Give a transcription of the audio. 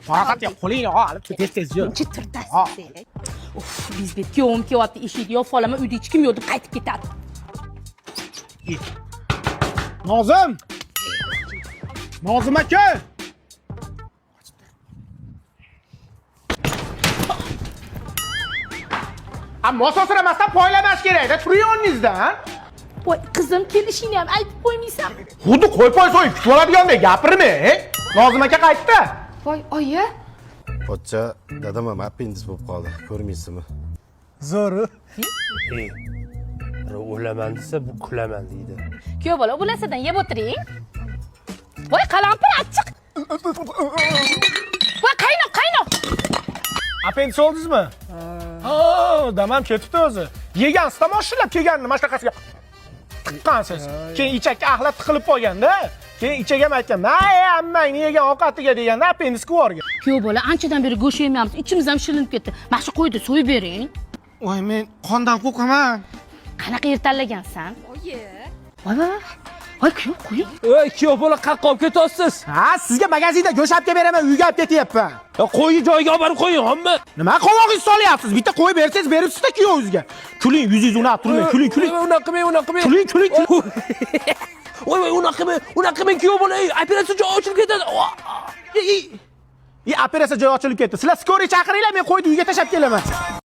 Faqat qo'lingni olib tez yur. Chitirtasiz. Uf, bizbet kuyovim kelyapti, eshikni yopib olaman, uyda hech kim yo'q deb qaytib ketadi. Nozim! Nozim aka! Ammo sosiramasdan poylamash kerak-da, turing o'rningizdan. Voy, qizim, kelishingni ham aytib qo'ymaysan. Xuddi qo'y so'yib kutib oladigandek gapirma. Nozim aka qaytdi. Voy, oyi. Pochcha, dadam ham apendis bo'lib qoldi. Ko'rmaysizmi? Zo'ri. O'laman desa bu kulaman deydi. Kuyov bola, o'lasadan yeb o'tiring. Voy, qalampir achchiq. Voy, qaynoq. Apendis oldingizmi? Ha, damam ketibdi o'zi. Yegansiz tomoshilab kelganini mana shunaqasiga tiqqansiz. Keyin ichakka axlat tiqilib qolganda, keyin ichak ham aytgan, "May, ammangni yegan ovqatiga" deganda apendisga borgan. Kuyov bola, anchadan beri go'sht yemayapmiz, ichimiz ham shilinib ketdi. Mana shu qo'yni so'yib bering. Voy, men qondan qo'rqaman. Qanaqa yer tanlagansan? Oyi. Voy, kuyov qo'ying. Ey, kuyov bola qayerqa olib ketyapsiz? Ha, sizga magazinda go'sht olib kelib beraman, uyga olib ketyapman. Qo'yni joyiga olib borib qo'ying, hamma. Nima qovog'ingizni solyapsiz? Bitta qo'yib bersangiz, beribsiz-da kuyovingizga. Kuling, yuzingizni unab turmang, kuling. Unaqa qilmang. Kuling. Voy, unaqa qilmang, kuyov bola, operatsiya joyi ochilib ketadi. Operatsiya joyi ochilib ketdi. Sizlar skoriy chaqiringlar, men qo'yni uyga tashab kelaman.